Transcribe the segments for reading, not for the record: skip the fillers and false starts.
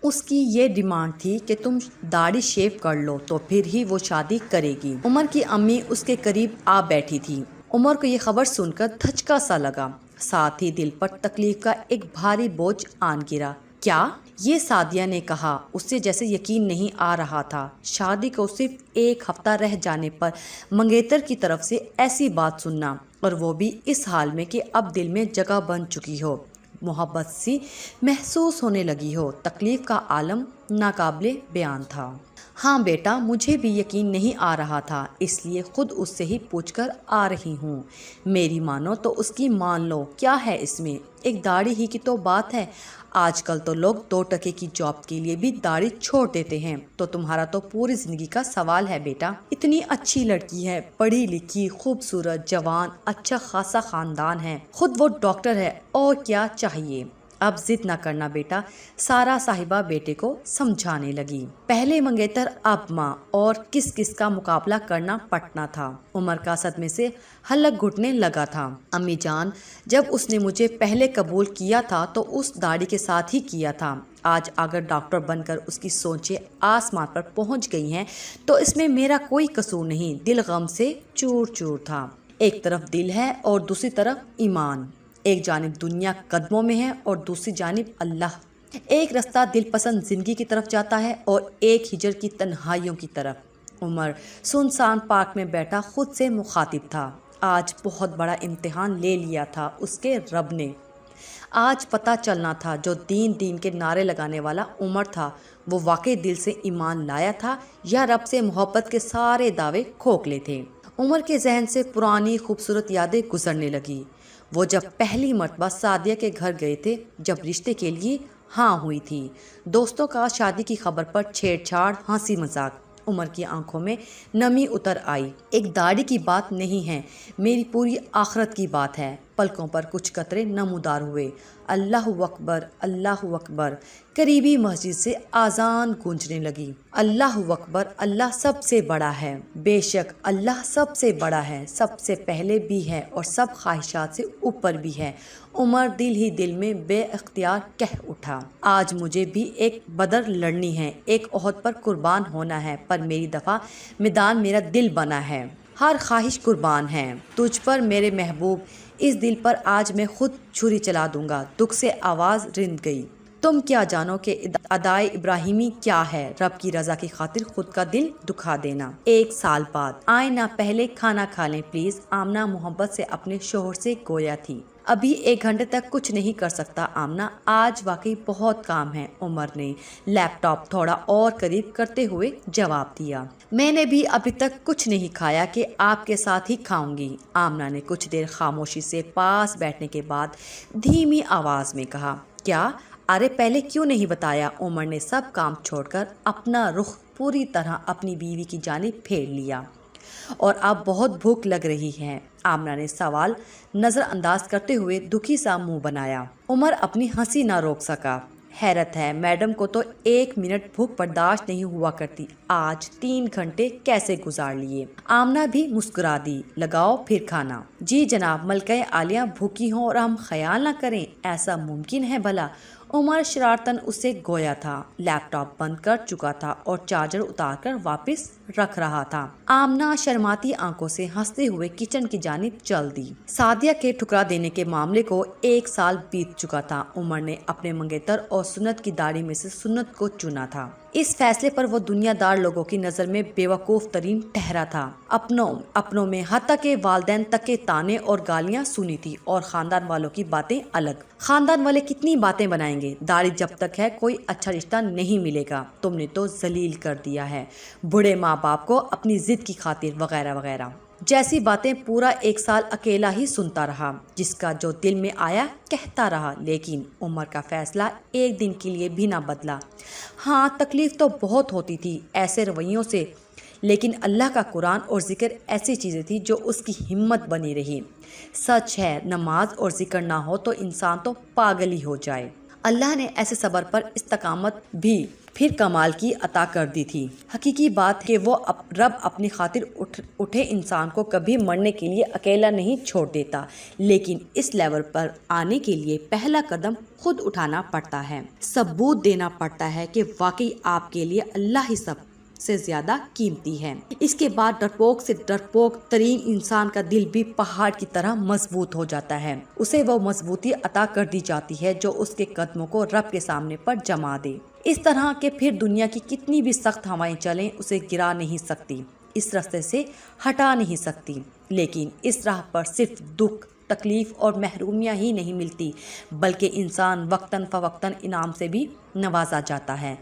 اس کی یہ ڈیمانڈ تھی کہ تم داڑھی شیو کر لو تو پھر ہی وہ شادی کرے گی۔ عمر کی امی اس کے قریب آ بیٹھی تھی۔ عمر کو یہ خبر سن کر دھچکا سا لگا، ساتھ ہی دل پر تکلیف کا ایک بھاری بوجھ آن گرا۔ کیا؟ یہ سعدیہ نے کہا، اسے جیسے یقین نہیں آ رہا تھا۔ شادی کو صرف ایک ہفتہ رہ جانے پر منگیتر کی طرف سے ایسی بات سننا، اور وہ بھی اس حال میں کہ اب دل میں جگہ بن چکی ہو، محبت سی محسوس ہونے لگی ہو۔ تکلیف کا عالم ناقابل بیان تھا۔ ہاں بیٹا، مجھے بھی یقین نہیں آ رہا تھا، اس لیے خود اس سے ہی پوچھ کر آ رہی ہوں۔ میری مانو تو اس کی مان لو، کیا ہے اس میں؟ ایک داڑھی ہی کی تو بات ہے۔ آج کل تو لوگ 2 ٹکے کی جاب کے لیے بھی داڑھی چھوڑ دیتے ہیں، تو تمہارا تو پوری زندگی کا سوال ہے بیٹا۔ اتنی اچھی لڑکی ہے، پڑھی لکھی، خوبصورت، جوان، اچھا خاصا خاندان ہے، خود وہ ڈاکٹر ہے، اور کیا چاہیے؟ اب ضد نہ کرنا بیٹا، سارا صاحبہ بیٹے کو سمجھانے لگی۔ پہلے منگیتر، اب ماں، اور کس کس کا مقابلہ کرنا پڑنا تھا۔ عمر کا صدمے سے حلق گھٹنے لگا تھا۔ امی جان، جب اس نے مجھے پہلے قبول کیا تھا تو اس داڑھی کے ساتھ ہی کیا تھا۔ آج اگر ڈاکٹر بن کر اس کی سوچیں آسمان پر پہنچ گئی ہیں تو اس میں میرا کوئی قصور نہیں۔ دل غم سے چور چور تھا۔ ایک طرف دل ہے اور دوسری طرف ایمان۔ ایک جانب دنیا قدموں میں ہے اور دوسری جانب اللہ۔ ایک رستہ دل پسند زندگی کی طرف جاتا ہے اور ایک ہجر کی تنہائیوں کی طرف۔ عمر سنسان پارک میں بیٹھا خود سے مخاطب تھا۔ آج بہت بڑا امتحان لے لیا تھا اس کے رب نے۔ آج پتہ چلنا تھا جو دین کے نعرے لگانے والا عمر تھا، وہ واقعی دل سے ایمان لایا تھا یا رب سے محبت کے سارے دعوے کھوکھلے تھے۔ عمر کے ذہن سے پرانی خوبصورت یادیں گزرنے لگی۔ وہ جب پہلی مرتبہ سعدیہ کے گھر گئے تھے، جب رشتے کے لیے ہاں ہوئی تھی، دوستوں کا شادی کی خبر پر چھیڑ چھاڑ، ہنسی مذاق۔ عمر کی آنکھوں میں نمی اتر آئی۔ ایک داڑھی کی بات نہیں ہے، میری پوری آخرت کی بات ہے۔ پلکوں پر کچھ قطرے نمودار ہوئے۔ اللہ اکبر، اللہ اکبر۔ قریبی مسجد سے آذان گونجنے لگی۔ اللہ اکبر، اللہ سب سے بڑا ہے۔ بے شک اللہ سب سے بڑا ہے، سب سے پہلے بھی ہے اور سب خواہشات سے اوپر بھی ہے۔ عمر دل ہی دل میں بے اختیار کہہ اٹھا، آج مجھے بھی ایک بدر لڑنی ہے، ایک احد پر قربان ہونا ہے، پر میری دفعہ میدان میرا دل بنا ہے، ہر خواہش قربان ہے تجھ پر میرے محبوب، اس دل پر آج میں خود چھری چلا دوں گا۔ دکھ سے آواز رند گئی۔ تم کیا جانو کہ ادائے ابراہیمی کیا ہے، رب کی رضا کی خاطر خود کا دل دکھا دینا۔ 1 سال بعد، آئیں نہ پہلے کھانا کھا لیں پلیز، آمنہ محبت سے اپنے شوہر سے گویا تھی۔ ابھی 1 گھنٹے تک کچھ نہیں کر سکتا آمنہ، آج واقعی بہت کام ہے، عمر نے لیپ ٹاپ تھوڑا اور قریب کرتے ہوئے جواب دیا۔ میں نے بھی ابھی تک کچھ نہیں کھایا کہ آپ کے ساتھ ہی کھاؤں گی، آمنہ نے کچھ دیر خاموشی سے پاس بیٹھنے کے بعد دھیمی آواز میں کہا۔ کیا؟ ارے پہلے کیوں نہیں بتایا؟ عمر نے سب کام چھوڑ کر اپنا رخ پوری طرح اپنی بیوی کی جانب پھیر لیا۔ اور اب بہت بھوک لگ رہی ہے، آمنہ نے سوال نظر انداز کرتے ہوئے دکھی سا منہ بنایا۔ عمر اپنی ہنسی نہ روک سکا۔ حیرت ہے، میڈم کو تو 1 منٹ بھوک برداشت نہیں ہوا کرتی، آج 3 گھنٹے کیسے گزار لیے؟ آمنہ بھی مسکرا دی۔ لگاؤ پھر کھانا۔ جی جناب، ملکہ عالیہ بھوکی ہوں اور ہم خیال نہ کریں، ایسا ممکن ہے بھلا؟ عمر شرارتاً اسے گویا تھا، لیپ ٹاپ بند کر چکا تھا اور چارجر اتار کر واپس رکھ رہا تھا۔ آمنہ شرماتی آنکھوں سے ہنستے ہوئے کچن کی جانب چل دی۔ سعدیہ کے ٹھکرا دینے کے معاملے کو 1 سال بیت چکا تھا۔ عمر نے اپنے منگیتر اور سنت کی داڑھی میں سے سنت کو چنا تھا۔ اس فیصلے پر وہ دنیا دار لوگوں کی نظر میں بیوقوف ترین ٹھہرا تھا۔ اپنوں میں حتیٰ کہ والدین تک کے طعنے اور گالیاں سنی تھی، اور خاندان والوں کی باتیں الگ۔ خاندان والے کتنی باتیں بنائیں گے، داڑھی جب تک ہے کوئی اچھا رشتہ نہیں ملے گا، تم نے تو ذلیل کر دیا ہے بوڑھے ماں باپ کو اپنی ضد کی خاطر، وغیرہ وغیرہ جیسی باتیں پورا 1 سال اکیلا ہی سنتا رہا، جس کا جو دل میں آیا کہتا رہا، لیکن عمر کا فیصلہ 1 دن کے لیے بھی نہ بدلا۔ ہاں، تکلیف تو بہت ہوتی تھی ایسے رویوں سے، لیکن اللہ کا قرآن اور ذکر ایسی چیزیں تھی جو اس کی ہمت بنی رہی۔ سچ ہے، نماز اور ذکر نہ ہو تو انسان تو پاگل ہی ہو جائے۔ اللہ نے ایسے صبر پر استقامت بھی پھر کمال کی عطا کر دی تھی۔ حقیقی بات کہ وہ رب اپنی خاطر اٹھے انسان کو کبھی مرنے کے لیے اکیلا نہیں چھوڑ دیتا، لیکن اس لیول پر آنے کے لیے پہلا قدم خود اٹھانا پڑتا ہے، ثبوت دینا پڑتا ہے کہ واقعی آپ کے لیے اللہ ہی سب سے زیادہ قیمتی ہے۔ اس کے بعد ڈرپوک سے ڈرپوک ترین انسان کا دل بھی پہاڑ کی طرح مضبوط ہو جاتا ہے، اسے وہ مضبوطی عطا کر دی جاتی ہے جو اس کے قدموں کو رب کے سامنے پر جما دے، اس طرح کہ پھر دنیا کی کتنی بھی سخت ہوائیں چلیں اسے گرا نہیں سکتی، اس راستے سے ہٹا نہیں سکتی۔ لیکن اس راہ پر صرف دکھ، تکلیف اور محرومیاں ہی نہیں ملتی، بلکہ انسان وقتاً فوقتاً انعام سے بھی نوازا جاتا ہے،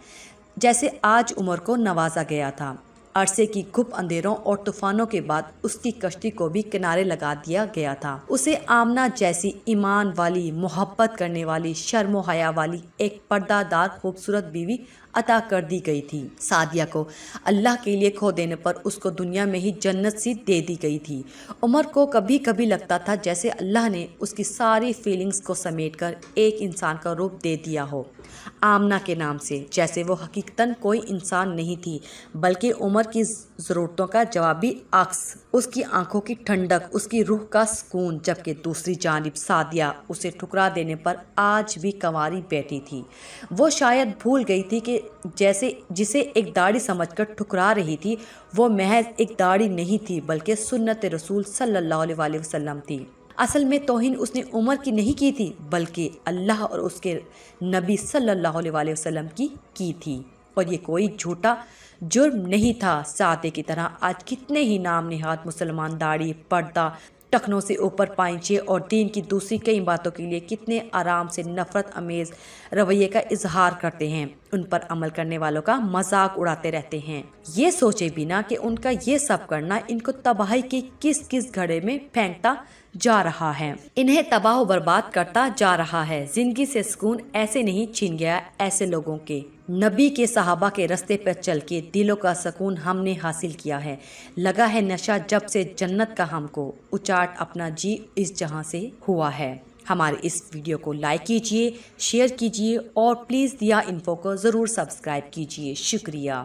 جیسے آج عمر کو نوازا گیا تھا۔ عرصے کی گھپ اندھیروں اور طوفانوں کے بعد اس کی کشتی کو بھی کنارے لگا دیا گیا تھا۔ اسے آمنہ جیسی ایمان والی، محبت کرنے والی، شرم و حیا والی ایک پردہ دار خوبصورت بیوی عطا کر دی گئی تھی۔ سعدیہ کو اللہ کے لیے کھو دینے پر اس کو دنیا میں ہی جنت سی دے دی گئی تھی۔ عمر کو کبھی کبھی لگتا تھا جیسے اللہ نے اس کی ساری فیلنگز کو سمیٹ کر ایک انسان کا روپ دے دیا ہو، آمنہ کے نام سے، جیسے وہ حقیقتاً کوئی انسان نہیں تھی بلکہ عمر کی ضرورتوں کا جوابی عکس، اس کی آنکھوں کی ٹھنڈک، اس کی روح کا سکون۔ جبکہ دوسری جانب سعدیہ اسے ٹھکرا دینے پر آج بھی کنواری بیٹھی تھی۔ وہ شاید بھول گئی تھی کہ جسے ایک داڑھی سمجھ کر ٹھکرا رہی تھی وہ محض ایک داڑھی نہیں تھی بلکہ سنت رسول صلی اللہ علیہ وسلم تھی۔ اصل میں توہین اس نے عمر کی نہیں کی تھی بلکہ اللہ اور اس کے نبی صلی اللہ علیہ وسلم کی تھی، اور یہ کوئی جھوٹا جرم نہیں تھا۔ سعدیہ کی طرح آج کتنے ہی نام نہاد مسلمان داڑھی، پردہ، ٹخنوں سے اوپر پائنچے اور دین کی دوسری کئی باتوں کے لیے کتنے آرام سے نفرت امیز رویے کا اظہار کرتے ہیں، ان پر عمل کرنے والوں کا مذاق اڑاتے رہتے ہیں، یہ سوچے بنا کہ ان کا یہ سب کرنا ان کو تباہی کے کس گھڑے میں پھینکتا جا رہا ہے، انہیں تباہ و برباد کرتا جا رہا ہے۔ زندگی سے سکون ایسے نہیں چھین گیا، ایسے لوگوں کے نبی کے صحابہ کے راستے پر چل کے دلوں کا سکون ہم نے حاصل کیا ہے۔ لگا ہے نشہ جب سے جنت کا ہم کو، اچاٹ اپنا جی اس جہاں سے ہوا ہے۔ ہمارے اس ویڈیو کو لائک کیجئے، شیئر کیجئے اور پلیز دیا انفو کو ضرور سبسکرائب کیجئے۔ شکریہ۔